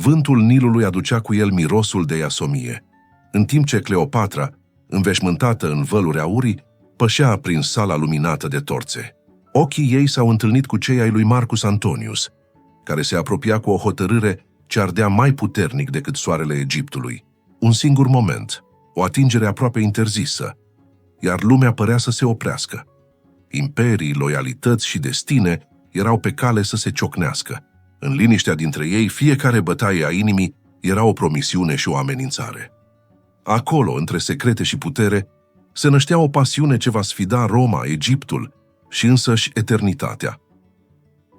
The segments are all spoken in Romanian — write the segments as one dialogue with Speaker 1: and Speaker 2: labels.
Speaker 1: Vântul Nilului aducea cu el mirosul de iasomie, în timp ce Cleopatra, înveșmântată în văluri aurii, pășea prin sala luminată de torțe. Ochii ei s-au întâlnit cu cei ai lui Marcus Antonius, care se apropia cu o hotărâre ce ardea mai puternic decât soarele Egiptului. Un singur moment, o atingere aproape interzisă, iar lumea părea să se oprească. Imperii, loialități și destine erau pe cale să se ciocnească. În liniștea dintre ei, fiecare bătaie a inimii era o promisiune și o amenințare. Acolo, între secrete și putere, se năștea o pasiune ce va sfida Roma, Egiptul și însăși eternitatea.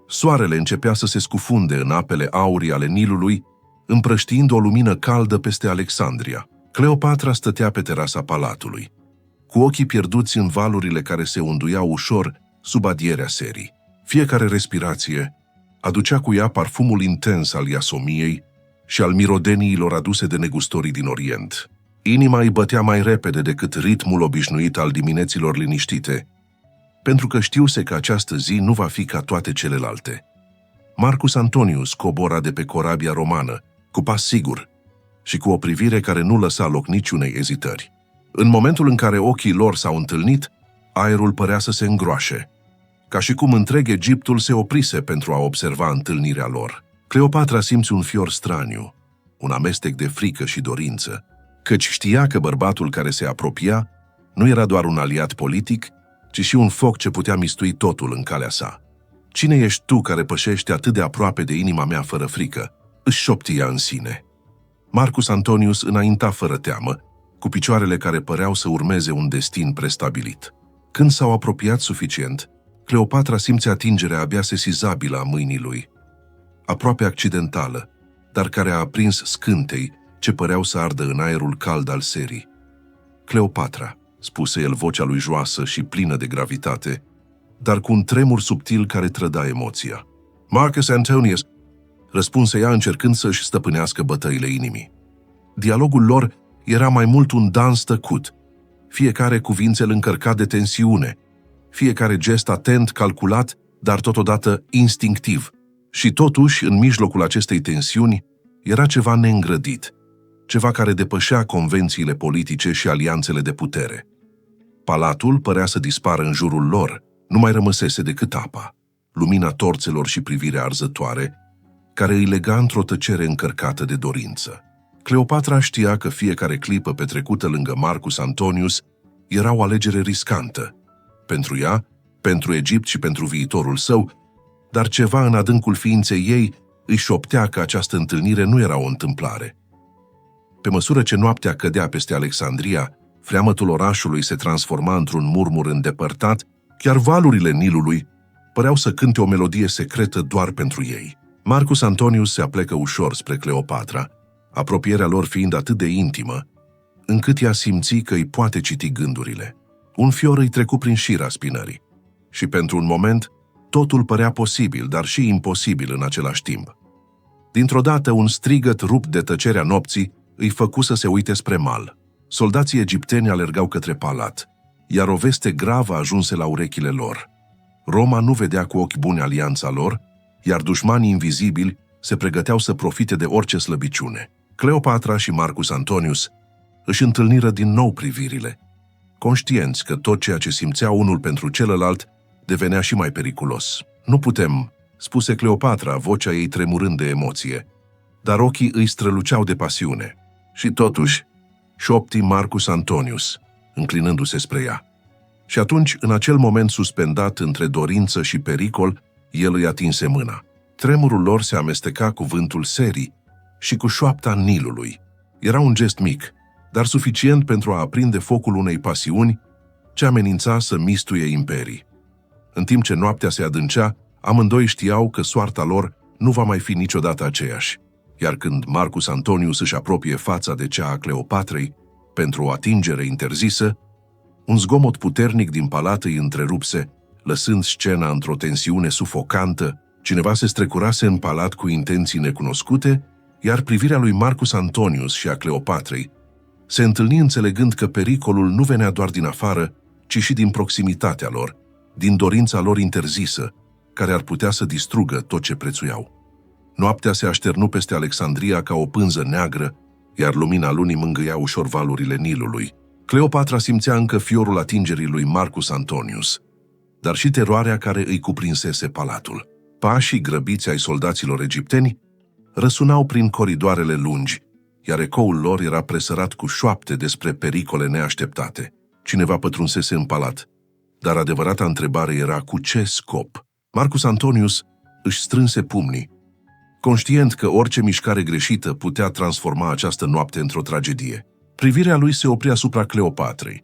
Speaker 1: Soarele începea să se scufunde în apele aurii ale Nilului, împrăștiind o lumină caldă peste Alexandria. Cleopatra stătea pe terasa palatului, cu ochii pierduți în valurile care se unduiau ușor sub adierea serii. Fiecare respirație aducea cu ea parfumul intens al iasomiei și al mirodeniilor aduse de negustorii din Orient. Inima îi bătea mai repede decât ritmul obișnuit al dimineților liniștite, pentru că știuse că această zi nu va fi ca toate celelalte. Marcus Antonius cobora de pe corabia romană, cu pas sigur și cu o privire care nu lăsa loc niciunei ezitări. În momentul în care ochii lor s-au întâlnit, aerul părea să se îngroașe, ca și cum întreg Egiptul se oprise pentru a observa întâlnirea lor. Cleopatra simți un fior straniu, un amestec de frică și dorință, căci știa că bărbatul care se apropia nu era doar un aliat politic, ci și un foc ce putea mistui totul în calea sa. "Cine ești tu care pășești atât de aproape de inima mea fără frică?" își șoptia în sine. Marcus Antonius înainta fără teamă, cu picioarele care păreau să urmeze un destin prestabilit. Când s-au apropiat suficient, Cleopatra simțe atingerea abia sesizabilă a mâinii lui, aproape accidentală, dar care a aprins scântei ce păreau să ardă în aerul cald al serii. "Cleopatra," spuse el, vocea lui joasă și plină de gravitate, dar cu un tremur subtil care trăda emoția. "Marcus Antonius," răspunse ea încercând să-și stăpânească bătăile inimii. Dialogul lor era mai mult un dans tăcut, fiecare cuvințel încărcat de tensiune, fiecare gest atent, calculat, dar totodată instinctiv. Și totuși, în mijlocul acestei tensiuni, era ceva neîngrădit, ceva care depășea convențiile politice și alianțele de putere. Palatul părea să dispară în jurul lor, nu mai rămăsese decât apa, lumina torțelor și privirea arzătoare, care îi lega într-o tăcere încărcată de dorință. Cleopatra știa că fiecare clipă petrecută lângă Marcus Antonius era o alegere riscantă, pentru ea, pentru Egipt și pentru viitorul său, dar ceva în adâncul ființei ei îi șoptea că această întâlnire nu era o întâmplare. Pe măsură ce noaptea cădea peste Alexandria, freamătul orașului se transforma într-un murmur îndepărtat, chiar valurile Nilului păreau să cânte o melodie secretă doar pentru ei. Marcus Antonius se aplecă ușor spre Cleopatra, apropierea lor fiind atât de intimă, încât ea simți că îi poate citi gândurile. Un fior îi trecu prin șira spinării și pentru un moment totul părea posibil, dar și imposibil în același timp. Dintr-o dată, un strigăt rupt de tăcerea nopții îi făcu să se uite spre mal. Soldații egipteni alergau către palat, iar o veste gravă ajunse la urechile lor. Roma nu vedea cu ochi buni alianța lor, iar dușmanii invizibili se pregăteau să profite de orice slăbiciune. Cleopatra și Marcus Antonius își întâlniră din nou privirile, conștienți că tot ceea ce simțea unul pentru celălalt devenea și mai periculos. "Nu putem," spuse Cleopatra, vocea ei tremurând de emoție, dar ochii îi străluceau de pasiune. "Și totuși," șopti Marcus Antonius, înclinându-se spre ea. Și atunci, în acel moment suspendat între dorință și pericol, el îi atinse mâna. Tremurul lor se amesteca cu vântul serii și cu șoapta Nilului. Era un gest mic, dar suficient pentru a aprinde focul unei pasiuni ce amenința să mistuie imperii. În timp ce noaptea se adâncea, amândoi știau că soarta lor nu va mai fi niciodată aceeași, iar când Marcus Antonius își apropie fața de cea a Cleopatrei pentru o atingere interzisă, un zgomot puternic din palat îi întrerupse, lăsând scena într-o tensiune sufocantă. Cineva se strecurase în palat cu intenții necunoscute, iar privirea lui Marcus Antonius și a Cleopatrei se întâlni înțelegând că pericolul nu venea doar din afară, ci și din proximitatea lor, din dorința lor interzisă, care ar putea să distrugă tot ce prețuiau. Noaptea se așternu peste Alexandria ca o pânză neagră, iar lumina lunii mângâia ușor valurile Nilului. Cleopatra simțea încă fiorul atingerii lui Marcus Antonius, dar și teroarea care îi cuprinsese palatul. Pașii grăbiți ai soldaților egipteni răsunau prin coridoarele lungi, iar ecoul lor era presărat cu șoapte despre pericole neașteptate. Cineva pătrunsese în palat, dar adevărata întrebare era cu ce scop? Marcus Antonius își strânse pumnii, conștient că orice mișcare greșită putea transforma această noapte într-o tragedie. Privirea lui se opri asupra Cleopatrei,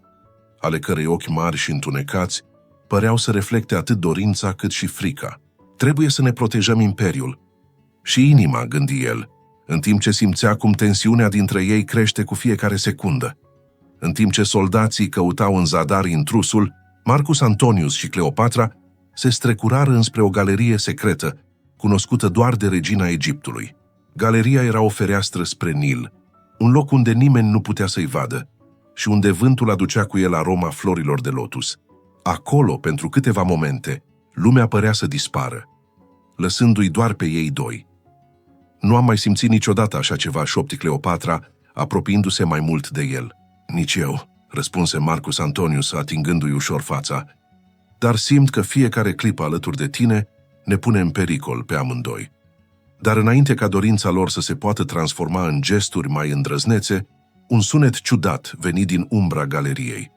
Speaker 1: ale cărei ochi mari și întunecați păreau să reflecte atât dorința cât și frica. Trebuie să ne protejăm imperiul. Și inima, gândi el, în timp ce simțea cum tensiunea dintre ei crește cu fiecare secundă. În timp ce soldații căutau în zadar intrusul, Marcus Antonius și Cleopatra se strecurară înspre o galerie secretă, cunoscută doar de regina Egiptului. Galeria era o fereastră spre Nil, un loc unde nimeni nu putea să-i vadă și unde vântul aducea cu el aroma florilor de lotus. Acolo, pentru câteva momente, lumea părea să dispară, lăsându-i doar pe ei doi. Nu am mai simțit niciodată așa ceva, șopti Cleopatra, apropiindu-se mai mult de el. Nici eu, răspunse Marcus Antonius, atingându-i ușor fața, dar simt că fiecare clipă alături de tine ne pune în pericol pe amândoi. Dar înainte ca dorința lor să se poată transforma în gesturi mai îndrăznețe, un sunet ciudat veni din umbra galeriei.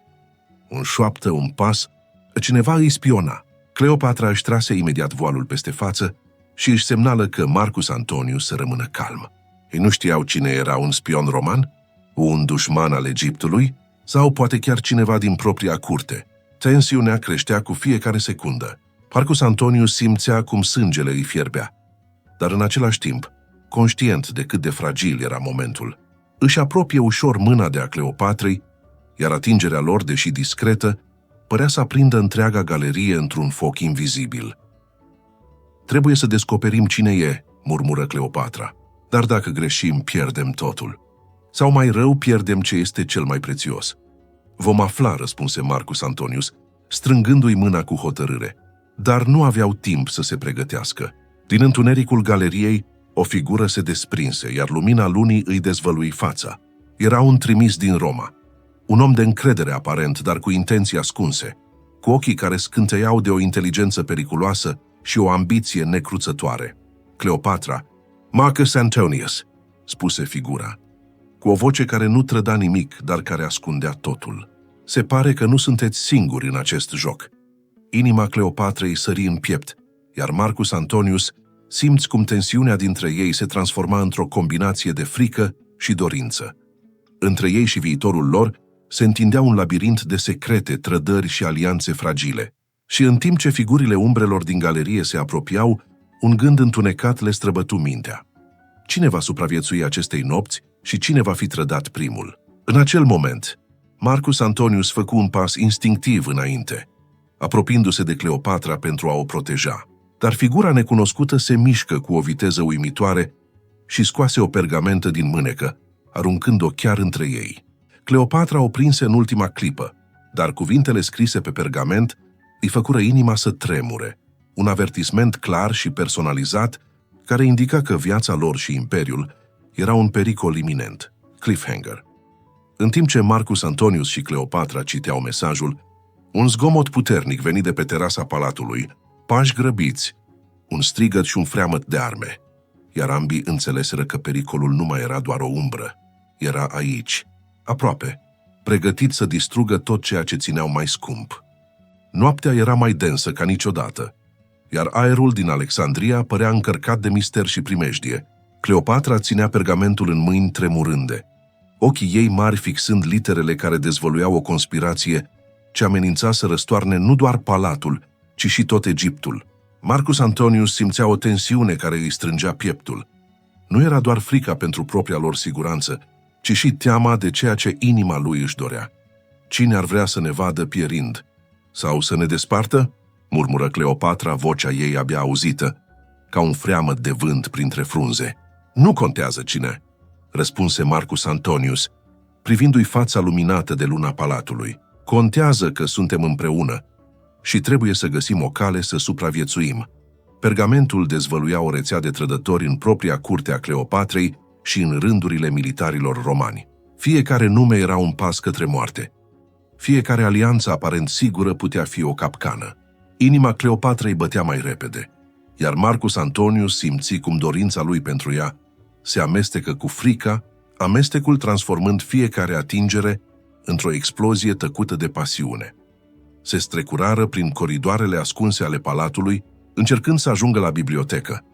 Speaker 1: Un șoaptă, un pas, cineva îi spiona. Cleopatra își trase imediat voalul peste față și își semnală că Marcus Antonius să rămână calm. Ei nu știau cine era, un spion roman, un dușman al Egiptului sau poate chiar cineva din propria curte. Tensiunea creștea cu fiecare secundă. Marcus Antonius simțea cum sângele îi fierbea, dar în același timp, conștient de cât de fragil era momentul, își apropie ușor mâna de a Cleopatrei, iar atingerea lor, deși discretă, părea să aprindă întreaga galerie într-un foc invizibil. Trebuie să descoperim cine e, murmură Cleopatra, dar dacă greșim, pierdem totul. Sau mai rău, pierdem ce este cel mai prețios. Vom afla, răspunse Marcus Antonius, strângându-i mâna cu hotărâre. Dar nu aveau timp să se pregătească. Din întunericul galeriei, o figură se desprinse, iar lumina lunii îi dezvălui fața. Era un trimis din Roma. Un om de încredere aparent, dar cu intenții ascunse, cu ochii care scânteiau de o inteligență periculoasă și o ambiție necruțătoare. Cleopatra, Marcus Antonius, spuse figura, cu o voce care nu trăda nimic, dar care ascundea totul. Se pare că nu sunteți singuri în acest joc. Inima Cleopatrei sări în piept, iar Marcus Antonius simți cum tensiunea dintre ei se transforma într-o combinație de frică și dorință. Între ei și viitorul lor se întindea un labirint de secrete, trădări și alianțe fragile. Și în timp ce figurile umbrelor din galerie se apropiau, un gând întunecat le străbătu mintea. Cine va supraviețui acestei nopți și cine va fi trădat primul? În acel moment, Marcus Antonius făcu un pas instinctiv înainte, apropiindu-se de Cleopatra pentru a o proteja. Dar figura necunoscută se mișcă cu o viteză uimitoare și scoase o pergamentă din mânecă, aruncând-o chiar între ei. Cleopatra o prinse în ultima clipă, dar cuvintele scrise pe pergament îi făcură inima să tremure, un avertisment clar și personalizat care indica că viața lor și imperiul era un pericol iminent. Cliffhanger. În timp ce Marcus Antonius și Cleopatra citeau mesajul, un zgomot puternic veni de pe terasa palatului, pași grăbiți, un strigăt și un freamăt de arme, iar ambii înțeleseră că pericolul nu mai era doar o umbră, era aici, aproape, pregătit să distrugă tot ceea ce țineau mai scump. Noaptea era mai densă ca niciodată, iar aerul din Alexandria părea încărcat de mister și primejdie. Cleopatra ținea pergamentul în mâini tremurânde, ochii ei mari fixând literele care dezvăluiau o conspirație ce amenința să răstoarne nu doar palatul, ci și tot Egiptul. Marcus Antonius simțea o tensiune care îi strângea pieptul. Nu era doar frica pentru propria lor siguranță, ci și teama de ceea ce inima lui își dorea. Cine ar vrea să ne vadă pierind? Sau să ne despartă? Murmură Cleopatra, vocea ei abia auzită, ca un freamăt de vânt printre frunze. Nu contează cine, răspunse Marcus Antonius, privindu-i fața luminată de luna palatului. Contează că suntem împreună și trebuie să găsim o cale să supraviețuim. Pergamentul dezvăluia o rețea de trădători în propria curte a Cleopatrei și în rândurile militarilor romani. Fiecare nume era un pas către moarte. Fiecare alianță aparent sigură putea fi o capcană. Inima Cleopatrei bătea mai repede, iar Marcus Antonius simți cum dorința lui pentru ea se amestecă cu frica, amestecul transformând fiecare atingere într-o explozie tăcută de pasiune. Se strecurară prin coridoarele ascunse ale palatului, încercând să ajungă la bibliotecă,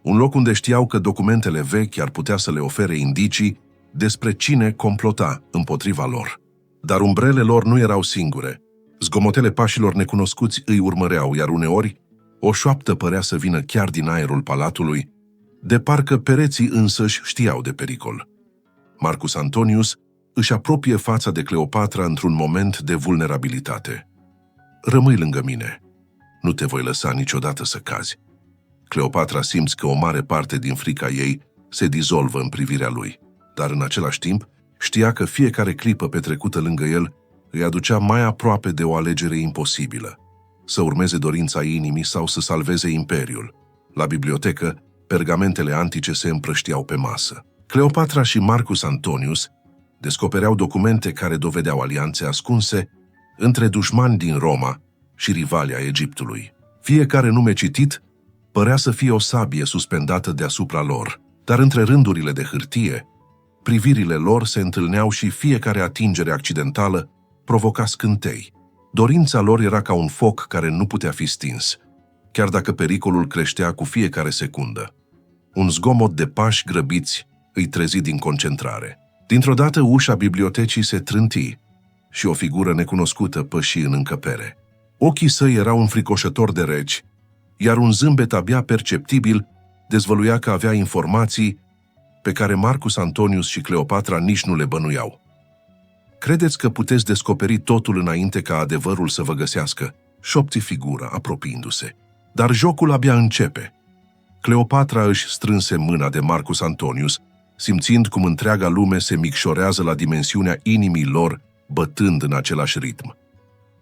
Speaker 1: un loc unde știau că documentele vechi ar putea să le ofere indicii despre cine complota împotriva lor. Dar umbrele lor nu erau singure. Zgomotele pașilor necunoscuți îi urmăreau, iar uneori o șoaptă părea să vină chiar din aerul palatului, de parcă pereții însăși știau de pericol. Marcus Antonius își apropie fața de Cleopatra într-un moment de vulnerabilitate. Rămâi lângă mine. Nu te voi lăsa niciodată să cazi. Cleopatra simți că o mare parte din frica ei se dizolvă în privirea lui, dar în același timp știa că fiecare clipă petrecută lângă el îi aducea mai aproape de o alegere imposibilă, să urmeze dorința inimii sau să salveze imperiul. La bibliotecă, pergamentele antice se împrăștiau pe masă. Cleopatra și Marcus Antonius descopereau documente care dovedeau alianțe ascunse între dușmani din Roma și rivali ai Egiptului. Fiecare nume citit părea să fie o sabie suspendată deasupra lor, dar între rândurile de hârtie, privirile lor se întâlneau și fiecare atingere accidentală provoca scântei. Dorința lor era ca un foc care nu putea fi stins, chiar dacă pericolul creștea cu fiecare secundă. Un zgomot de pași grăbiți îi trezi din concentrare. Dintr-o dată ușa bibliotecii se trânti și o figură necunoscută păși în încăpere. Ochii săi erau înfricoșător de reci, iar un zâmbet abia perceptibil dezvăluia că avea informații pe care Marcus Antonius și Cleopatra nici nu le bănuiau. Credeți că puteți descoperi totul înainte ca adevărul să vă găsească? Șopti figura, apropiindu-se. Dar jocul abia începe. Cleopatra își strânse mâna de Marcus Antonius, simțind cum întreaga lume se micșorează la dimensiunea inimii lor, bătând în același ritm.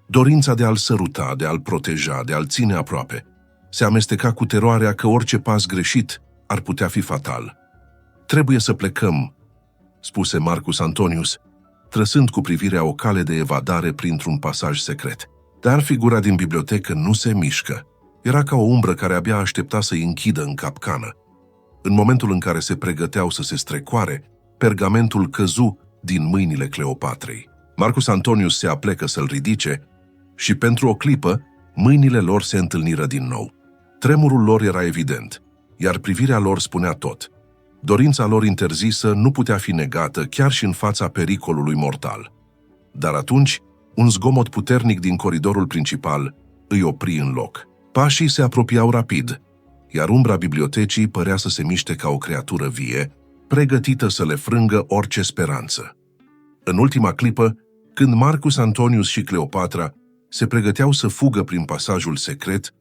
Speaker 1: Dorința de a-l săruta, de a-l proteja, de a-l ține aproape, se amesteca cu teroarea că orice pas greșit ar putea fi fatal. Trebuie să plecăm, spuse Marcus Antonius, trăsând cu privirea o cale de evadare printr-un pasaj secret. Dar figura din bibliotecă nu se mișcă. Era ca o umbră care abia aștepta să-i închidă în capcană. În momentul în care se pregăteau să se strecoare, pergamentul căzu din mâinile Cleopatrei. Marcus Antonius se aplecă să-l ridice și pentru o clipă mâinile lor se întâlniră din nou. Tremurul lor era evident, iar privirea lor spunea tot. Dorința lor interzisă nu putea fi negată chiar și în fața pericolului mortal. Dar atunci, un zgomot puternic din coridorul principal îi opri în loc. Pașii se apropiau rapid, iar umbra bibliotecii părea să se miște ca o creatură vie, pregătită să le frângă orice speranță. În ultima clipă, când Marcus Antonius și Cleopatra se pregăteau să fugă prin pasajul secret,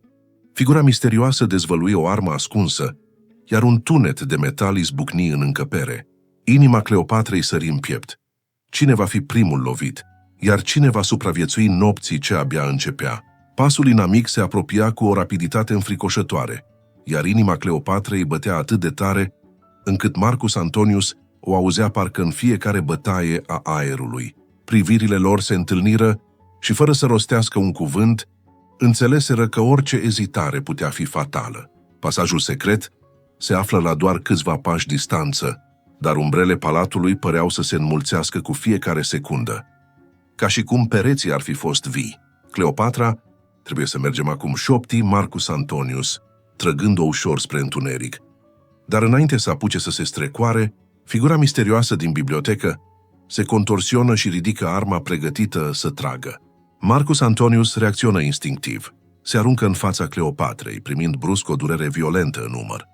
Speaker 1: figura misterioasă dezvăluie o armă ascunsă, iar un tunet de metal izbucni în încăpere. Inima Cleopatrei sări în piept. Cine va fi primul lovit? Iar cine va supraviețui nopții ce abia începea? Pasul inamic se apropia cu o rapiditate înfricoșătoare, iar inima Cleopatrei bătea atât de tare, încât Marcus Antonius o auzea parcă în fiecare bătaie a aerului. Privirile lor se întâlniră și, fără să rostească un cuvânt, înțeleseră că orice ezitare putea fi fatală. Pasajul secret se află la doar câțiva pași distanță, dar umbrele palatului păreau să se înmulțească cu fiecare secundă, ca și cum pereții ar fi fost vii. Cleopatra, trebuie să mergem acum, șopti Marcus Antonius, trăgând-o ușor spre întuneric. Dar înainte să apuce să se strecoare, figura misterioasă din bibliotecă se contorsionă și ridică arma pregătită să tragă. Marcus Antonius reacționă instinctiv. Se aruncă în fața Cleopatrei, primind brusc o durere violentă în umăr.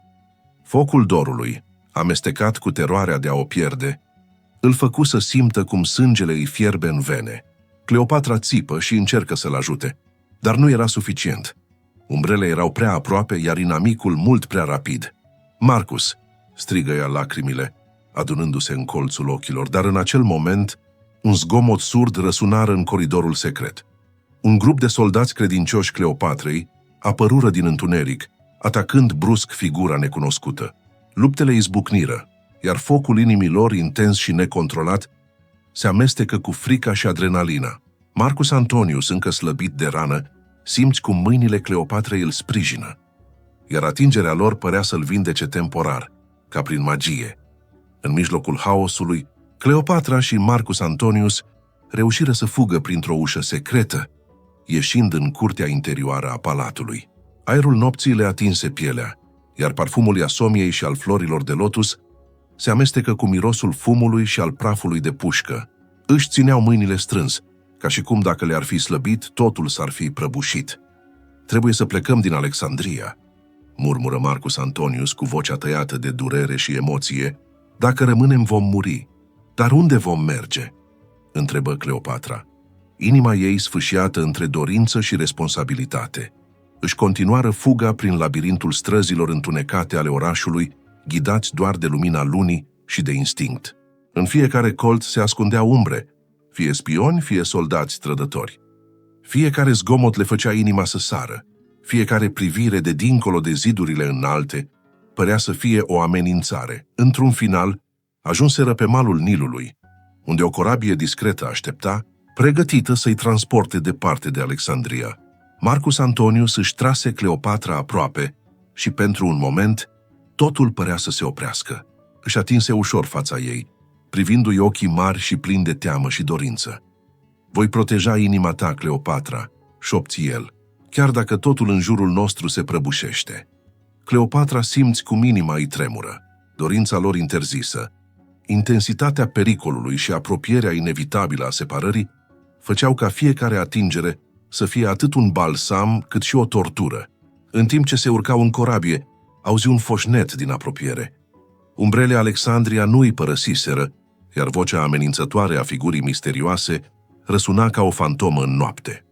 Speaker 1: Focul dorului, amestecat cu teroarea de a o pierde, îl făcu să simtă cum sângele îi fierbe în vene. Cleopatra țipă și încercă să-l ajute, dar nu era suficient. Umbrele erau prea aproape, iar inamicul mult prea rapid. Marcus, strigă ea lacrimile, adunându-se în colțul ochilor, dar în acel moment, un zgomot surd răsunară în coridorul secret. Un grup de soldați credincioși Cleopatrei apărură din întuneric atacând brusc figura necunoscută. Luptele izbucniră, iar focul inimii lor, intens și necontrolat, se amestecă cu frica și adrenalina. Marcus Antonius, încă slăbit de rană, simți cum mâinile Cleopatrei îl sprijină, iar atingerea lor părea să-l vindece temporar, ca prin magie. În mijlocul haosului, Cleopatra și Marcus Antonius reușiră să fugă printr-o ușă secretă, ieșind în curtea interioară a palatului. Aerul nopții le atinse pielea, iar parfumul iasomiei și al florilor de lotus se amestecă cu mirosul fumului și al prafului de pușcă. Își țineau mâinile strâns, ca și cum dacă le-ar fi slăbit, totul s-ar fi prăbușit. Trebuie să plecăm din Alexandria, murmură Marcus Antonius cu vocea tăiată de durere și emoție. Dacă rămânem, vom muri. Dar unde vom merge? Întrebă Cleopatra. Inima ei sfâșiată între dorință și responsabilitate. Își continuară fuga prin labirintul străzilor întunecate ale orașului, ghidați doar de lumina lunii și de instinct. În fiecare colț se ascundeau umbre, fie spioni, fie soldați trădători. Fiecare zgomot le făcea inima să sară, fiecare privire de dincolo de zidurile înalte părea să fie o amenințare. Într-un final, ajunseră pe malul Nilului, unde o corabie discretă aștepta, pregătită să-i transporte departe de Alexandria. Marcus Antonius își trase Cleopatra aproape și, pentru un moment, totul părea să se oprească. Își atinse ușor fața ei, privindu-i ochii mari și plini de teamă și dorință. Voi proteja inima ta, Cleopatra, șopți el, chiar dacă totul în jurul nostru se prăbușește. Cleopatra simți cum inima îi tremură, dorința lor interzisă. Intensitatea pericolului și apropierea inevitabilă a separării făceau ca fiecare atingere să fie atât un balsam cât și o tortură. În timp ce se urcau în corabie, auzi un foșnet din apropiere. Umbrele Alexandria nu îi părăsiseră, iar vocea amenințătoare a figurii misterioase răsuna ca o fantomă în noapte.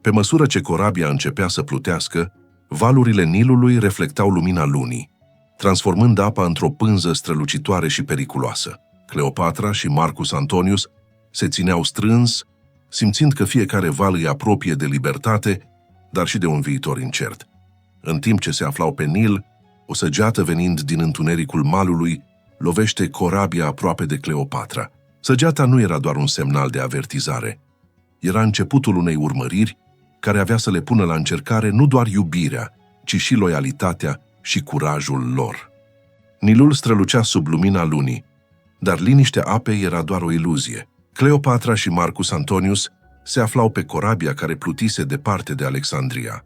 Speaker 1: Pe măsură ce corabia începea să plutească, valurile Nilului reflectau lumina lunii, transformând apa într-o pânză strălucitoare și periculoasă. Cleopatra și Marcus Antonius se țineau strâns, simțind că fiecare val îi apropie de libertate, dar și de un viitor incert. În timp ce se aflau pe Nil, o săgeată venind din întunericul malului lovește corabia aproape de Cleopatra. Săgeata nu era doar un semnal de avertizare. Era începutul unei urmăriri care avea să le pună la încercare nu doar iubirea, ci și loialitatea și curajul lor. Nilul strălucea sub lumina lunii, dar liniștea apei era doar o iluzie. Cleopatra și Marcus Antonius se aflau pe corabia care plutise departe de Alexandria.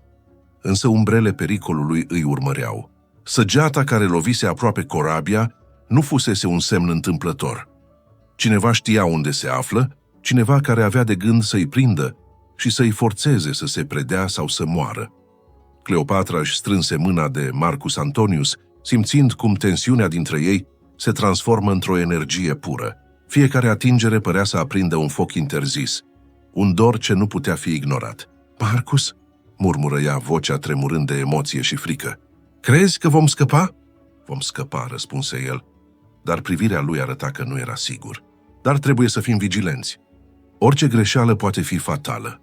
Speaker 1: Însă umbrele pericolului îi urmăreau. Săgeata care lovise aproape corabia nu fusese un semn întâmplător. Cineva știa unde se află, cineva care avea de gând să-i prindă și să-i forțeze să se predea sau să moară. Cleopatra își strânse mâna de Marcus Antonius, simțind cum tensiunea dintre ei se transformă într-o energie pură. Fiecare atingere părea să aprindă un foc interzis, un dor ce nu putea fi ignorat. Marcus, murmură ea, vocea tremurând de emoție și frică. Crezi că vom scăpa? Vom scăpa, răspunse el, dar privirea lui arăta că nu era sigur. Dar trebuie să fim vigilenți. Orice greșeală poate fi fatală.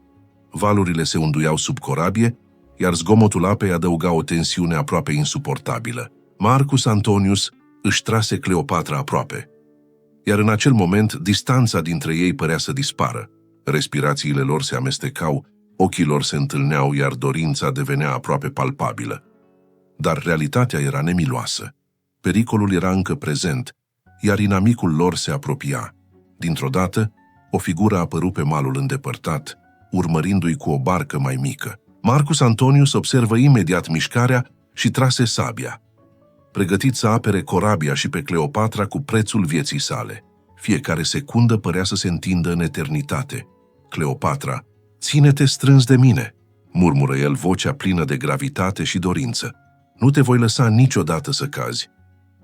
Speaker 1: Valurile se unduiau sub corabie, iar zgomotul apei adăuga o tensiune aproape insuportabilă. Marcus Antonius își trase Cleopatra aproape, iar în acel moment distanța dintre ei părea să dispară. Respirațiile lor se amestecau, ochii lor se întâlneau, iar dorința devenea aproape palpabilă. Dar realitatea era nemiloasă. Pericolul era încă prezent, iar inamicul lor se apropia. Dintr-o dată, o figură a apărut pe malul îndepărtat, urmărindu-i cu o barcă mai mică. Marcus Antonius observă imediat mișcarea și trase sabia, pregătit să apere corabia și pe Cleopatra cu prețul vieții sale. Fiecare secundă părea să se întindă în eternitate. Cleopatra, ține-te strâns de mine, murmură el, vocea plină de gravitate și dorință. Nu te voi lăsa niciodată să cazi.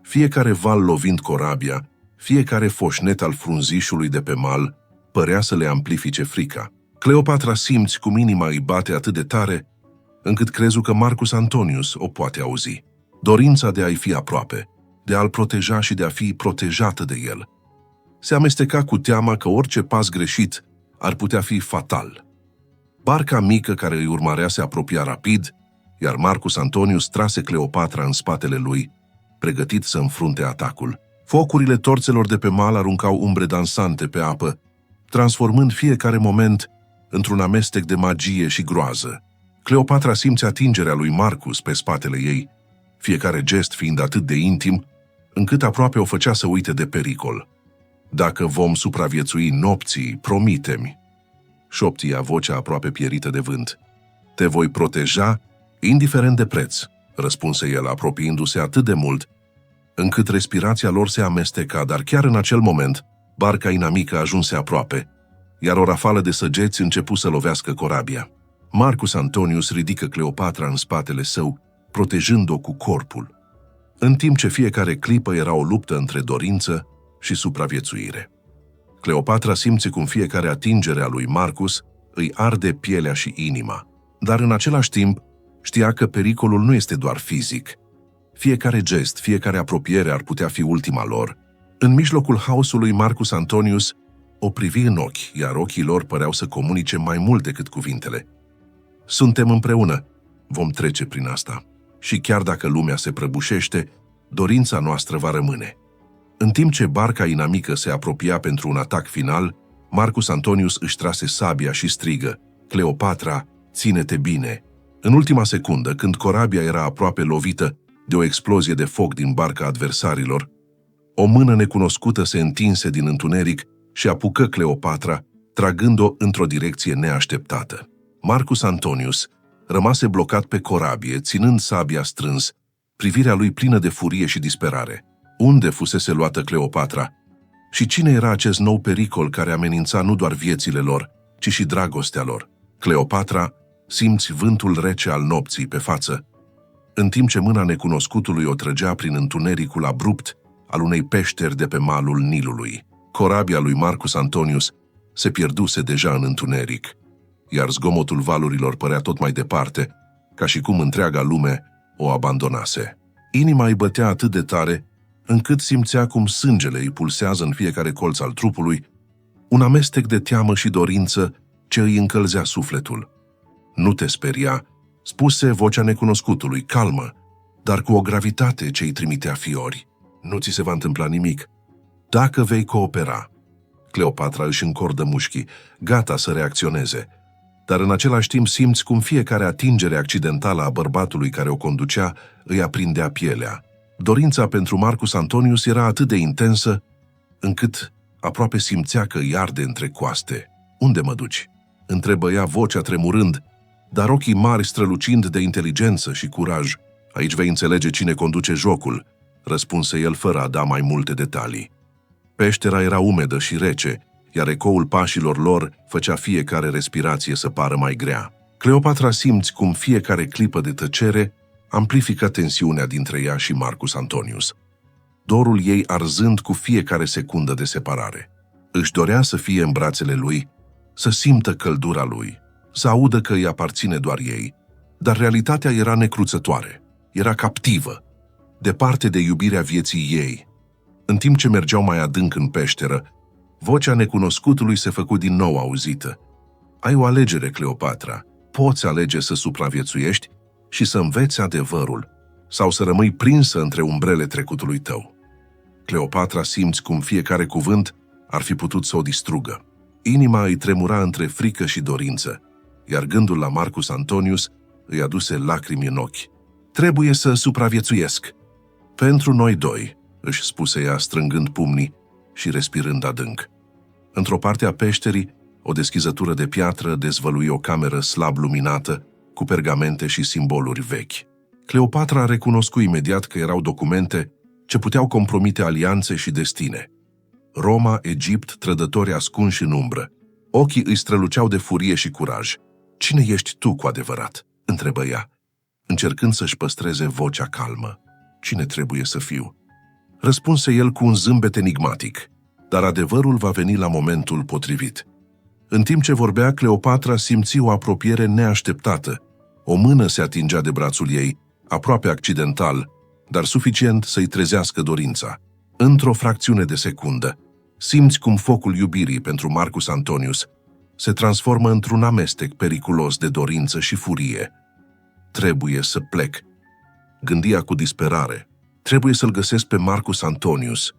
Speaker 1: Fiecare val lovind corabia, fiecare foșnet al frunzișului de pe mal, părea să le amplifice frica. Cleopatra simți cum inima îi bate atât de tare, încât crezu că Marcus Antonius o poate auzi. Dorința de a-i fi aproape, de a-l proteja și de a fi protejată de el, se amesteca cu teama că orice pas greșit ar putea fi fatal. Barca mică care îi urmărea se apropia rapid, iar Marcus Antonius trase Cleopatra în spatele lui, pregătit să înfrunte atacul. Focurile torțelor de pe mal aruncau umbre dansante pe apă, transformând fiecare moment într-un amestec de magie și groază. Cleopatra simțea atingerea lui Marcus pe spatele ei, fiecare gest fiind atât de intim, încât aproape o făcea să uite de pericol. Dacă vom supraviețui nopții, promite-mi, șopti ea vocea aproape pierită de vânt. Te voi proteja, indiferent de preț, răspunse el, apropiindu-se atât de mult, încât respirația lor se amesteca, dar chiar în acel moment, barca inamică ajunse aproape, iar o rafală de săgeți începu să lovească corabia. Marcus Antonius ridică Cleopatra în spatele său, protejând-o cu corpul, în timp ce fiecare clipă era o luptă între dorință și supraviețuire. Cleopatra simțe cum fiecare atingere a lui Marcus îi arde pielea și inima, dar în același timp știa că pericolul nu este doar fizic. Fiecare gest, fiecare apropiere ar putea fi ultima lor. În mijlocul haosului, Marcus Antonius o privi în ochi, iar ochii lor păreau să comunice mai mult decât cuvintele. Suntem împreună, vom trece prin asta. Și chiar dacă lumea se prăbușește, dorința noastră va rămâne. În timp ce barca inamică se apropia pentru un atac final, Marcus Antonius își trase sabia și strigă: Cleopatra, ține-te bine! În ultima secundă, când corabia era aproape lovită de o explozie de foc din barca adversarilor, o mână necunoscută se întinse din întuneric și apucă Cleopatra, tragând-o într-o direcție neașteptată. Marcus Antonius rămase blocat pe corabie, ținând sabia strâns, privirea lui plină de furie și disperare. Unde fusese luată Cleopatra? Și cine era acest nou pericol care amenința nu doar viețile lor, ci și dragostea lor? Cleopatra, simți vântul rece al nopții pe față, în timp ce mâna necunoscutului o trăgea prin întunericul abrupt al unei peșteri de pe malul Nilului. Corabia lui Marcus Antonius se pierduse deja în întuneric, iar zgomotul valurilor părea tot mai departe, ca și cum întreaga lume o abandonase. Inima îi bătea atât de tare, încât simțea cum sângele îi pulsează în fiecare colț al trupului, un amestec de teamă și dorință ce îi încălzea sufletul. Nu te speria, spuse vocea necunoscutului, calmă, dar cu o gravitate ce îi trimitea fiori. Nu ți se va întâmpla nimic, dacă vei coopera. Cleopatra își încordă mușchii, gata să reacționeze, dar în același timp simți cum fiecare atingere accidentală a bărbatului care o conducea îi aprindea pielea. Dorința pentru Marcus Antonius era atât de intensă, încât aproape simțea că îi arde între coaste. Unde mă duci? Întrebă ea, vocea tremurând, dar ochii mari strălucind de inteligență și curaj. Aici vei înțelege cine conduce jocul, răspunse el fără a da mai multe detalii. Peștera era umedă și rece, iar ecoul pașilor lor făcea fiecare respirație să pară mai grea. Cleopatra simți cum fiecare clipă de tăcere amplifică tensiunea dintre ea și Marcus Antonius, dorul ei arzând cu fiecare secundă de separare. Își dorea să fie în brațele lui, să simtă căldura lui, să audă că îi aparține doar ei, dar realitatea era necruțătoare, era captivă, departe de iubirea vieții ei. În timp ce mergeau mai adânc în peșteră, vocea necunoscutului se făcu din nou auzită. Ai o alegere, Cleopatra. Poți alege să supraviețuiești și să înveți adevărul, sau să rămâi prinsă între umbrele trecutului tău. Cleopatra simți cum fiecare cuvânt ar fi putut să o distrugă. Inima îi tremura între frică și dorință, iar gândul la Marcus Antonius îi aduse lacrimi în ochi. Trebuie să supraviețuiesc. Pentru noi doi, își spuse ea strângând pumnii și respirând adânc. Într-o parte a peșterii, o deschizătură de piatră dezvălui o cameră slab luminată, cu pergamente și simboluri vechi. Cleopatra recunoscu imediat că erau documente ce puteau compromite alianțe și destine. Roma, Egipt, trădători ascunși în umbră. Ochii îi străluceau de furie și curaj. Cine ești tu cu adevărat? Întrebă ea, încercând să-și păstreze vocea calmă. Cine trebuie să fiu? Răspunse el cu un zâmbet enigmatic, dar adevărul va veni la momentul potrivit. În timp ce vorbea, Cleopatra simți o apropiere neașteptată. O mână se atingea de brațul ei, aproape accidental, dar suficient să-i trezească dorința. Într-o fracțiune de secundă, simți cum focul iubirii pentru Marcus Antonius se transformă într-un amestec periculos de dorință și furie. Trebuie să plec. Gândia cu disperare. Trebuie să-l găsesc pe Marcus Antonius.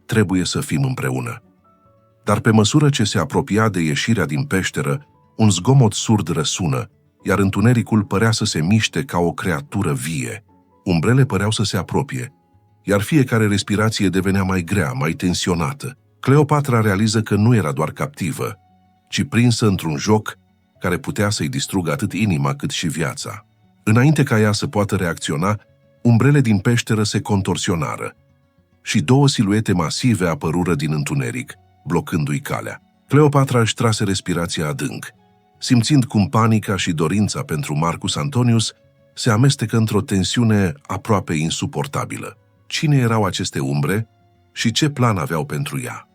Speaker 1: Trebuie să fim împreună. Dar pe măsură ce se apropia de ieșirea din peșteră, un zgomot surd răsună, iar întunericul părea să se miște ca o creatură vie. Umbrele păreau să se apropie, iar fiecare respirație devenea mai grea, mai tensionată. Cleopatra realiză că nu era doar captivă, ci prinsă într-un joc care putea să-i distrugă atât inima cât și viața. Înainte ca ea să poată reacționa, umbrele din peșteră se contorsionară și două siluete masive apărură din întuneric, blocându-i calea. Cleopatra își trase respirația adânc, simțind cum panica și dorința pentru Marcus Antonius se amestecă într-o tensiune aproape insuportabilă. Cine erau aceste umbre și ce plan aveau pentru ea?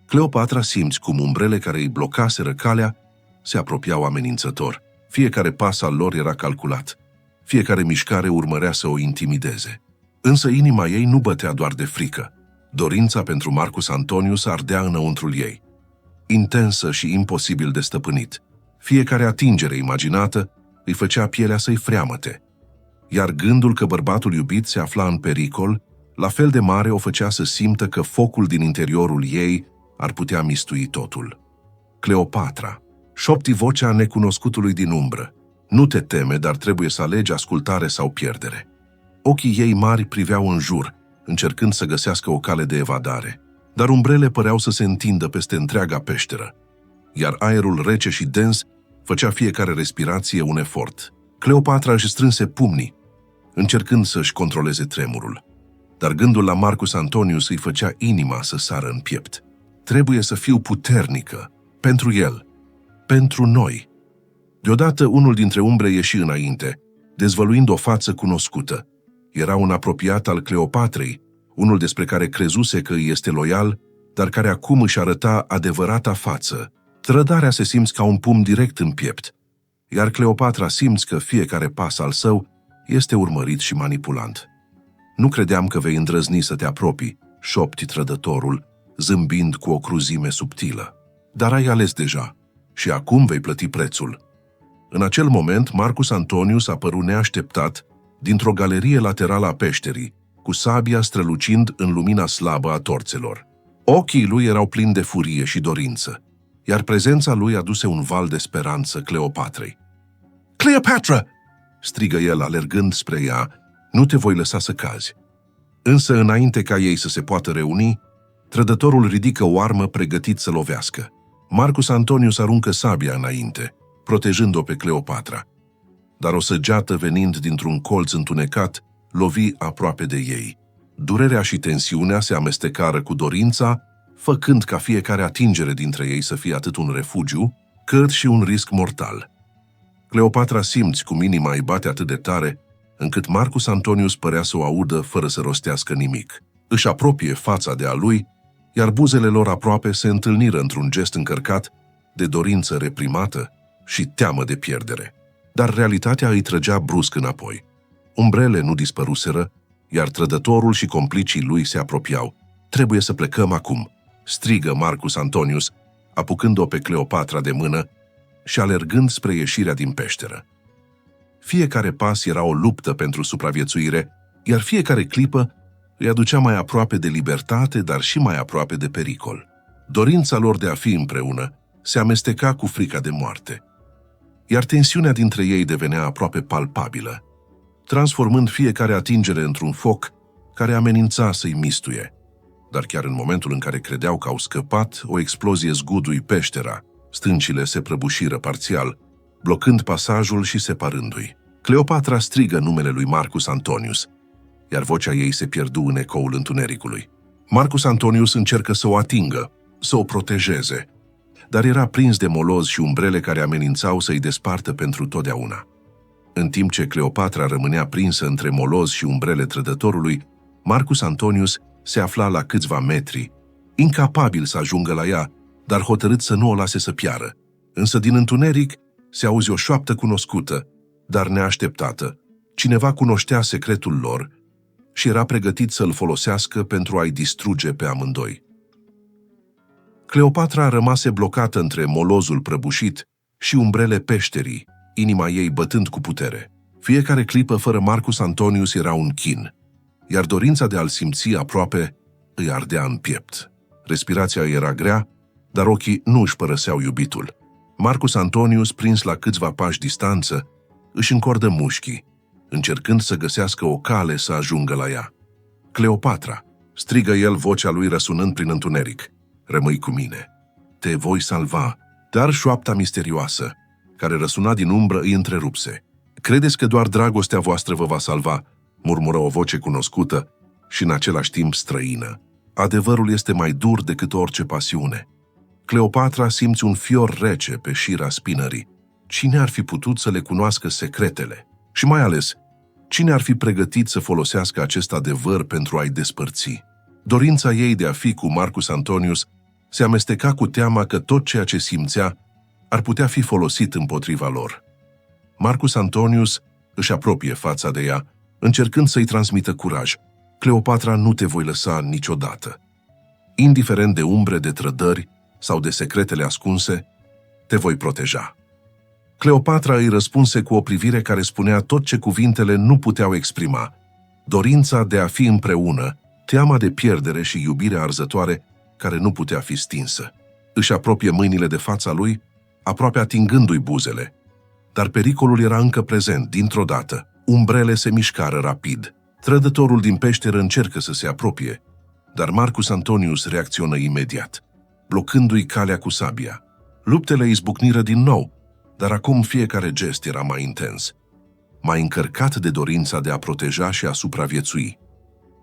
Speaker 1: Cleopatra simți cum umbrele care îi blocaseră calea se apropiau amenințător. Fiecare pas al lor era calculat. Fiecare mișcare urmărea să o intimideze. Însă inima ei nu bătea doar de frică. Dorința pentru Marcus Antonius ardea înăuntrul ei. Intensă și imposibil de stăpânit. Fiecare atingere imaginată îi făcea pielea să-i freamăte. Iar gândul că bărbatul iubit se afla în pericol, la fel de mare o făcea să simtă că focul din interiorul ei ar putea mistui totul. Cleopatra, șopti vocea necunoscutului din umbră. Nu te teme, dar trebuie să alegi ascultare sau pierdere. Ochii ei mari priveau în jur, încercând să găsească o cale de evadare. Dar umbrele păreau să se întindă peste întreaga peșteră, iar aerul rece și dens făcea fiecare respirație un efort. Cleopatra își strânse pumnii, încercând să-și controleze tremurul. Dar gândul la Marcus Antonius îi făcea inima să sară în piept. Trebuie să fiu puternică, pentru el, pentru noi. Deodată unul dintre umbre ieși înainte, dezvăluind o față cunoscută. Era un apropiat al Cleopatrei, unul despre care crezuse că îi este loial, dar care acum își arăta adevărata față. Trădarea se simți ca un pumn direct în piept, iar Cleopatra simți că fiecare pas al său este urmărit și manipulant. Nu credeam că vei îndrăzni să te apropii, șopti trădătorul, zâmbind cu o cruzime subtilă. Dar ai ales deja și acum vei plăti prețul. În acel moment, Marcus Antonius apăru neașteptat dintr-o galerie laterală a peșterii, cu sabia strălucind în lumina slabă a torțelor. Ochii lui erau plini de furie și dorință, iar prezența lui aduse un val de speranță Cleopatrei. "Cleopatra!" strigă el, alergând spre ea, "nu te voi lăsa să cazi." Însă, înainte ca ei să se poată reuni, trădătorul ridică o armă pregătit să lovească. Marcus Antonius aruncă sabia înainte, protejând-o pe Cleopatra. Dar o săgeată venind dintr-un colț întunecat lovi aproape de ei. Durerea și tensiunea se amestecară cu dorința, făcând ca fiecare atingere dintre ei să fie atât un refugiu, cât și un risc mortal. Cleopatra simți cum inima îi bate atât de tare, încât Marcus Antonius părea să o audă fără să rostească nimic. Își apropie fața de a lui, iar buzele lor aproape se întâlniră într-un gest încărcat de dorință reprimată și teamă de pierdere. Dar realitatea îi trăgea brusc înapoi. Umbrele nu dispăruseră, iar trădătorul și complicii lui se apropiau. "Trebuie să plecăm acum!" strigă Marcus Antonius, apucând-o pe Cleopatra de mână și alergând spre ieșirea din peșteră. Fiecare pas era o luptă pentru supraviețuire, iar fiecare clipă îi aducea mai aproape de libertate, dar și mai aproape de pericol. Dorința lor de a fi împreună se amesteca cu frica de moarte, iar tensiunea dintre ei devenea aproape palpabilă, transformând fiecare atingere într-un foc care amenința să-i mistuie. Dar chiar în momentul în care credeau că au scăpat, o explozie zgudui peștera, stâncile se prăbușiră parțial, blocând pasajul și separându-i. Cleopatra strigă numele lui Marcus Antonius, iar vocea ei se pierdu în ecoul întunericului. Marcus Antonius încercă să o atingă, să o protejeze, dar era prins de molozi și umbrele care amenințau să-i despartă pentru totdeauna. În timp ce Cleopatra rămânea prinsă între molozi și umbrele trădătorului, Marcus Antonius se afla la câțiva metri, incapabil să ajungă la ea, dar hotărât să nu o lase să piară. Însă din întuneric se auzi o șoaptă cunoscută, dar neașteptată. Cineva cunoștea secretul lor și era pregătit să-l folosească pentru a-i distruge pe amândoi. Cleopatra rămase blocată între molozul prăbușit și umbrele peșterii, inima ei bătând cu putere. Fiecare clipă fără Marcus Antonius era un chin, iar dorința de a-l simți aproape îi ardea în piept. Respirația era grea, dar ochii nu își părăseau iubitul. Marcus Antonius, prins la câțiva pași distanță, își încordă mușchii, încercând să găsească o cale să ajungă la ea. Cleopatra, strigă el, vocea lui răsunând prin întuneric. Rămâi cu mine. Te voi salva. Dar șoapta misterioasă, care răsuna din umbră, îi întrerupse. Credeți că doar dragostea voastră vă va salva? Murmură o voce cunoscută și în același timp străină. Adevărul este mai dur decât orice pasiune. Cleopatra simți un fior rece pe șira spinării. Cine ar fi putut să le cunoască secretele? Și mai ales, cine ar fi pregătit să folosească acest adevăr pentru a-i despărți? Dorința ei de a fi cu Marcus Antonius se amesteca cu teama că tot ceea ce simțea ar putea fi folosit împotriva lor. Marcus Antonius își apropie fața de ea, încercând să-i transmită curaj. Cleopatra, nu te voi lăsa niciodată. Indiferent de umbre, de trădări sau de secretele ascunse, te voi proteja. Cleopatra îi răspunse cu o privire care spunea tot ce cuvintele nu puteau exprima. Dorința de a fi împreună, teama de pierdere și iubirea arzătoare care nu putea fi stinsă. Își apropie mâinile de fața lui, aproape atingându-i buzele. Dar pericolul era încă prezent, dintr-o dată. Umbrele se mișcară rapid. Trădătorul din peșteră încercă să se apropie, dar Marcus Antonius reacționă imediat, blocându-i calea cu sabia. Luptele izbucniră din nou, dar acum fiecare gest era mai intens, mai încărcat de dorința de a proteja și a supraviețui.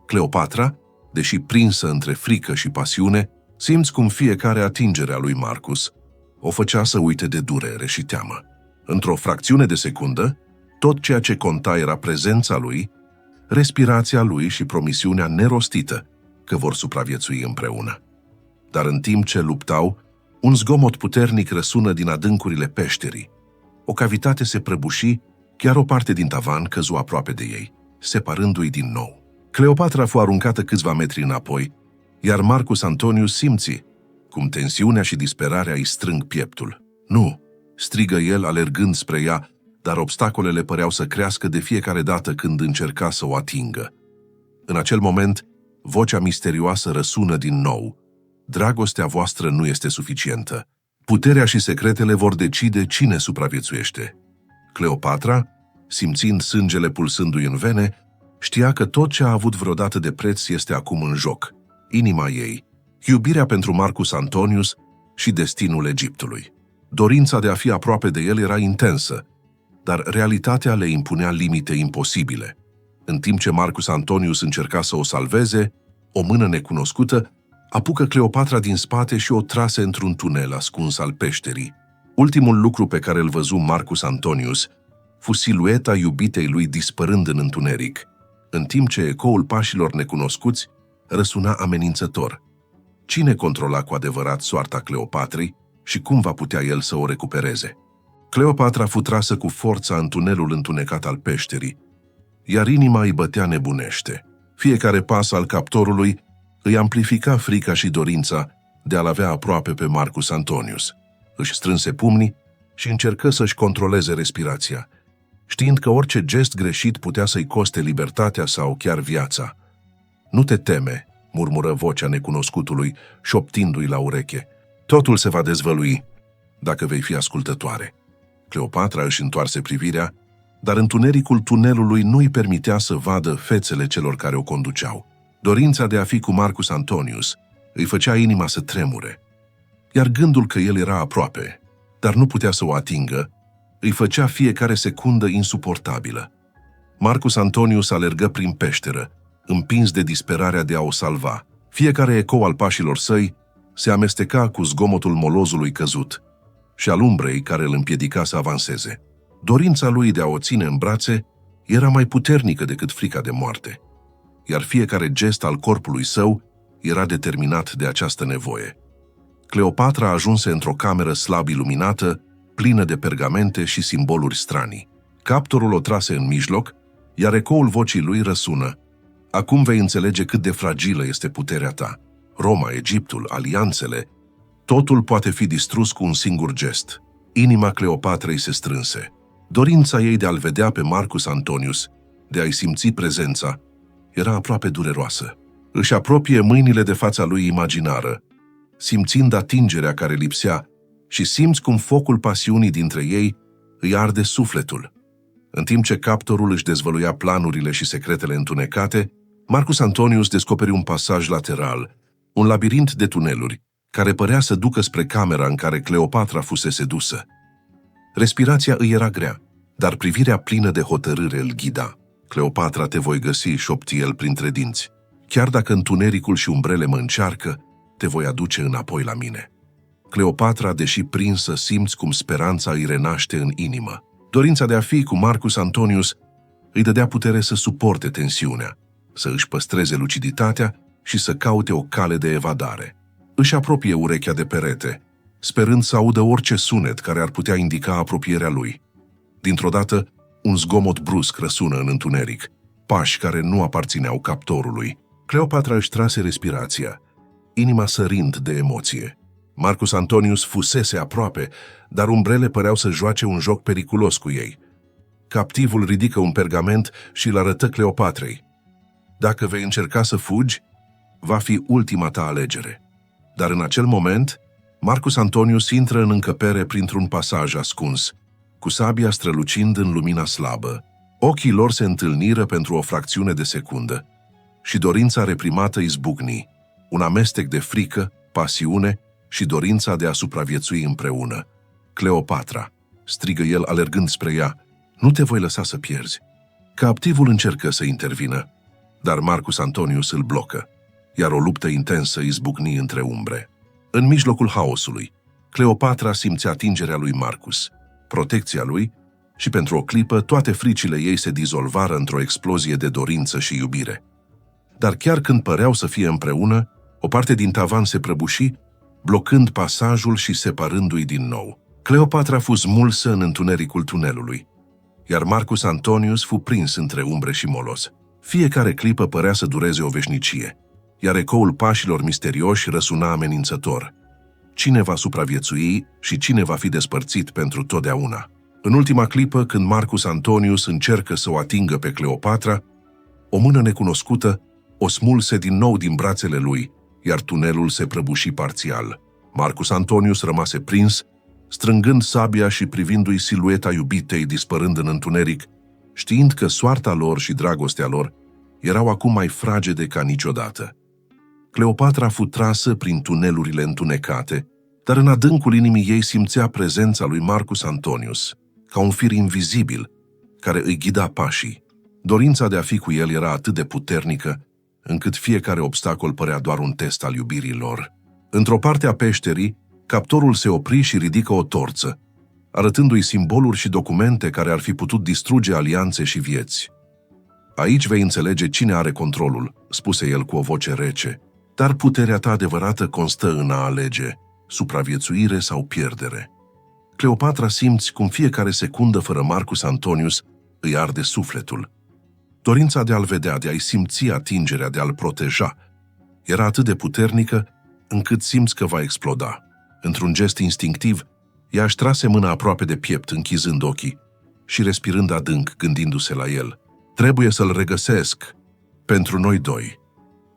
Speaker 1: Cleopatra, deși prinsă între frică și pasiune, simți cum fiecare atingere a lui Marcus o făcea să uite de durere și teamă. Într-o fracțiune de secundă, tot ceea ce conta era prezența lui, respirația lui și promisiunea nerostită că vor supraviețui împreună. Dar în timp ce luptau, un zgomot puternic răsună din adâncurile peșterii. O cavitate se prăbuși, chiar o parte din tavan căzu aproape de ei, separându-i din nou. Cleopatra fu aruncată câțiva metri înapoi, iar Marcus Antonius simți cum tensiunea și disperarea îi strâng pieptul. Nu, strigă el alergând spre ea, dar obstacolele păreau să crească de fiecare dată când încerca să o atingă. În acel moment, vocea misterioasă răsună din nou. Dragostea voastră nu este suficientă. Puterea și secretele vor decide cine supraviețuiește. Cleopatra, simțind sângele pulsându-i în vene, știa că tot ce a avut vreodată de preț este acum în joc. Inima ei, iubirea pentru Marcus Antonius și destinul Egiptului. Dorința de a fi aproape de el era intensă, dar realitatea le impunea limite imposibile. În timp ce Marcus Antonius încerca să o salveze, o mână necunoscută apucă Cleopatra din spate și o trase într-un tunel ascuns al peșterii. Ultimul lucru pe care îl văzu Marcus Antonius fu silueta iubitei lui dispărând în întuneric, în timp ce ecoul pașilor necunoscuți răsuna amenințător. Cine controla cu adevărat soarta Cleopatrei și cum va putea el să o recupereze? Cleopatra fu trasă cu forța în tunelul întunecat al peșterii, iar inima îi bătea nebunește. Fiecare pas al captorului îi amplifica frica și dorința de a-l avea aproape pe Marcus Antonius. Își strânse pumnii și încercă să-și controleze respirația, știind că orice gest greșit putea să-i coste libertatea sau chiar viața. Nu te teme, murmură vocea necunoscutului, șoptindu-i la ureche. Totul se va dezvălui, dacă vei fi ascultătoare. Cleopatra își întoarse privirea, dar întunericul tunelului nu îi permitea să vadă fețele celor care o conduceau. Dorința de a fi cu Marcus Antonius îi făcea inima să tremure, iar gândul că el era aproape, dar nu putea să o atingă, îi făcea fiecare secundă insuportabilă. Marcus Antonius alergă prin peșteră, împins de disperarea de a o salva. Fiecare ecou al pașilor săi se amesteca cu zgomotul molozului căzut și al umbrei care îl împiedica să avanseze. Dorința lui de a o ține în brațe era mai puternică decât frica de moarte, iar fiecare gest al corpului său era determinat de această nevoie. Cleopatra ajunse într-o cameră slab iluminată, plină de pergamente și simboluri stranii. Captorul o trase în mijloc, iar ecoul vocii lui răsună. Acum vei înțelege cât de fragilă este puterea ta. Roma, Egiptul, alianțele, totul poate fi distrus cu un singur gest. Inima Cleopatrei se strânse. Dorința ei de a-l vedea pe Marcus Antonius, de a-i simți prezența, era aproape dureroasă. Își apropie mâinile de fața lui imaginară, simțind atingerea care lipsea, și simți cum focul pasiunii dintre ei îi arde sufletul. În timp ce captorul își dezvăluia planurile și secretele întunecate, Marcus Antonius descoperi un pasaj lateral, un labirint de tuneluri, care părea să ducă spre camera în care Cleopatra fusese dusă. Respirația îi era grea, dar privirea plină de hotărâre îl ghida. Cleopatra, te voi găsi, șopti el printre dinți. Chiar dacă întunericul și umbrele mă încearcă, te voi aduce înapoi la mine. Cleopatra, deși prinsă, simți cum speranța îi renaște în inimă. Dorința de a fi cu Marcus Antonius îi dădea putere să suporte tensiunea, să își păstreze luciditatea și să caute o cale de evadare. Își apropie urechea de perete, sperând să audă orice sunet care ar putea indica apropierea lui. Dintr-o dată, un zgomot brusc răsună în întuneric, pași care nu aparțineau captorului. Cleopatra își trase respirația, inima sărind de emoție. Marcus Antonius fusese aproape, dar umbrele păreau să joace un joc periculos cu ei. Captivul ridică un pergament și îl arătă Cleopatrei. Dacă vei încerca să fugi, va fi ultima ta alegere. Dar în acel moment, Marcus Antonius intră în încăpere printr-un pasaj ascuns, cu sabia strălucind în lumina slabă. Ochii lor se întâlniră pentru o fracțiune de secundă și dorința reprimată izbucni, un amestec de frică, pasiune și dorința de a supraviețui împreună. Cleopatra, strigă el alergând spre ea, nu te voi lăsa să pierzi. Captivul încercă să intervină, dar Marcus Antonius îl blocă, iar o luptă intensă izbucni între umbre. În mijlocul haosului, Cleopatra simțea atingerea lui Marcus, protecția lui, și pentru o clipă toate fricile ei se dizolvară într-o explozie de dorință și iubire. Dar chiar când păreau să fie împreună, o parte din tavan se prăbuși, blocând pasajul și separându-i din nou. Cleopatra fu smulsă în întunericul tunelului, iar Marcus Antonius fu prins între umbre și molos. Fiecare clipă părea să dureze o veșnicie, iar ecoul pașilor misterioși răsuna amenințător. Cine va supraviețui și cine va fi despărțit pentru totdeauna? În ultima clipă, când Marcus Antonius încercă să o atingă pe Cleopatra, o mână necunoscută o smulse din nou din brațele lui, iar tunelul se prăbuși parțial. Marcus Antonius rămase prins, strângând sabia și privindu-i silueta iubitei dispărând în întuneric, știind că soarta lor și dragostea lor erau acum mai fragede ca niciodată. Cleopatra fu trasă prin tunelurile întunecate, dar în adâncul inimii ei simțea prezența lui Marcus Antonius, ca un fir invizibil, care îi ghida pașii. Dorința de a fi cu el era atât de puternică, încât fiecare obstacol părea doar un test al iubirii lor. Într-o parte a peșterii, captorul se opri și ridică o torță, arătându-i simboluri și documente care ar fi putut distruge alianțe și vieți. Aici vei înțelege cine are controlul, spuse el cu o voce rece, dar puterea ta adevărată constă în a alege, supraviețuire sau pierdere. Cleopatra simți cum fiecare secundă fără Marcus Antonius îi arde sufletul. Dorința de a-l vedea, de a-i simți atingerea, de a-l proteja, era atât de puternică încât simți că va exploda. Într-un gest instinctiv, ea își trase mâna aproape de piept, închizând ochii și respirând adânc, gândindu-se la el. Trebuie să-l regăsesc pentru noi doi.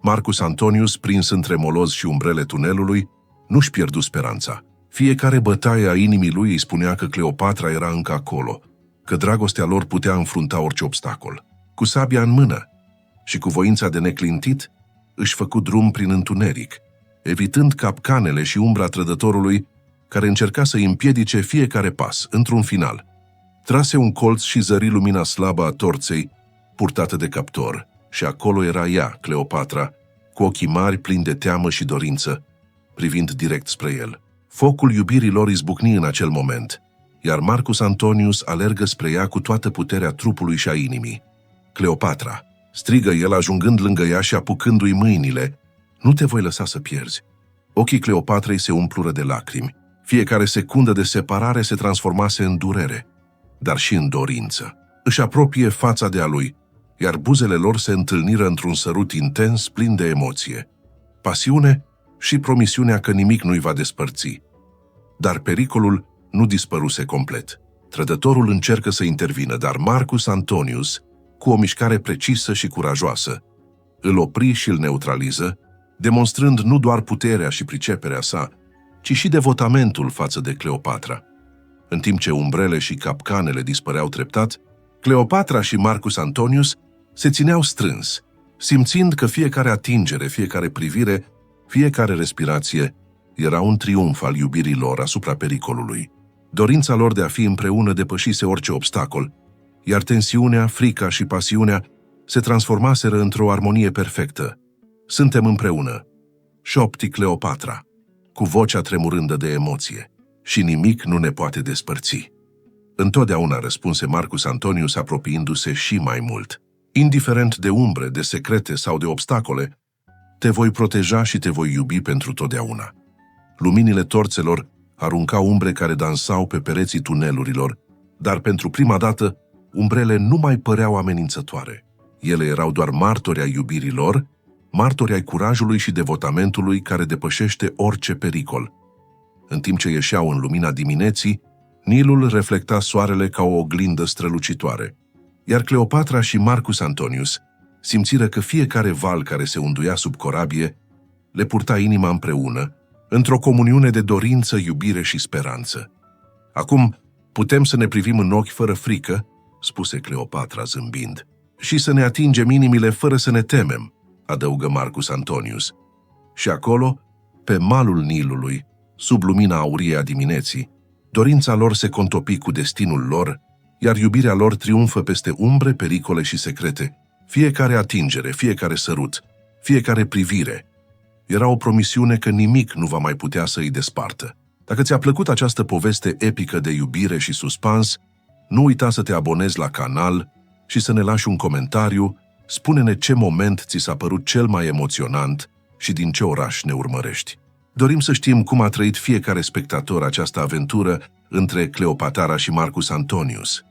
Speaker 1: Marcus Antonius, prins între moloz și umbrele tunelului, nu-și pierdu speranța. Fiecare bătaie a inimii lui îi spunea că Cleopatra era încă acolo, că dragostea lor putea înfrunta orice obstacol. Cu sabia în mână și cu voința de neclintit, își făcu drum prin întuneric, evitând capcanele și umbra trădătorului care încerca să îi împiedice fiecare pas. Într-un final, trase un colț și zări lumina slabă a torței purtată de captor, și acolo era ea, Cleopatra, cu ochii mari plini de teamă și dorință, privind direct spre el. Focul iubirii lor izbucni în acel moment, iar Marcus Antonius alergă spre ea cu toată puterea trupului și a inimii. Cleopatra, strigă el ajungând lângă ea și apucându-i mâinile, nu te voi lăsa să pierzi. Ochii Cleopatrei se umplură de lacrimi. Fiecare secundă de separare se transformase în durere, dar și în dorință. Își apropie fața de a lui, iar buzele lor se întâlniră într-un sărut intens, plin de emoție, pasiune și promisiunea că nimic nu-i va despărți. Dar pericolul nu dispăruse complet. Trădătorul încercă să intervină, dar Marcus Antonius, cu o mișcare precisă și curajoasă, îl opri și îl neutraliză, demonstrând nu doar puterea și priceperea sa, ci și devotamentul față de Cleopatra. În timp ce umbrele și capcanele dispăreau treptat, Cleopatra și Marcus Antonius se țineau strâns, simțind că fiecare atingere, fiecare privire, fiecare respirație era un triumf al iubirii lor asupra pericolului. Dorința lor de a fi împreună depășise orice obstacol, iar tensiunea, frica și pasiunea se transformaseră într-o armonie perfectă. Suntem împreună, șopti Cleopatra, cu vocea tremurândă de emoție, și nimic nu ne poate despărți. Întotdeauna, răspunse Marcus Antonius apropiindu-se și mai mult. Indiferent de umbre, de secrete sau de obstacole, te voi proteja și te voi iubi pentru totdeauna. Luminile torțelor aruncau umbre care dansau pe pereții tunelurilor, dar pentru prima dată umbrele nu mai păreau amenințătoare. Ele erau doar martori ai iubirii lor, martori ai curajului și devotamentului care depășește orice pericol. În timp ce ieșeau în lumina dimineții, Nilul reflecta soarele ca o oglindă strălucitoare, iar Cleopatra și Marcus Antonius simțiră că fiecare val care se unduia sub corabie le purta inima împreună, într-o comuniune de dorință, iubire și speranță. Acum putem să ne privim în ochi fără frică, spuse Cleopatra zâmbind, și să ne atingem inimile fără să ne temem, adăugă Marcus Antonius. Și acolo, pe malul Nilului, sub lumina aurie a dimineții, dorința lor se contopi cu destinul lor, iar iubirea lor triumfă peste umbre, pericole și secrete. Fiecare atingere, fiecare sărut, fiecare privire era o promisiune că nimic nu va mai putea să îi despartă. Dacă ți-a plăcut această poveste epică de iubire și suspans, nu uita să te abonezi la canal și să ne lași un comentariu. Spune-ne ce moment ți s-a părut cel mai emoționant și din ce oraș ne urmărești. Dorim să știm cum a trăit fiecare spectator această aventură între Cleopatra și Marcus Antonius.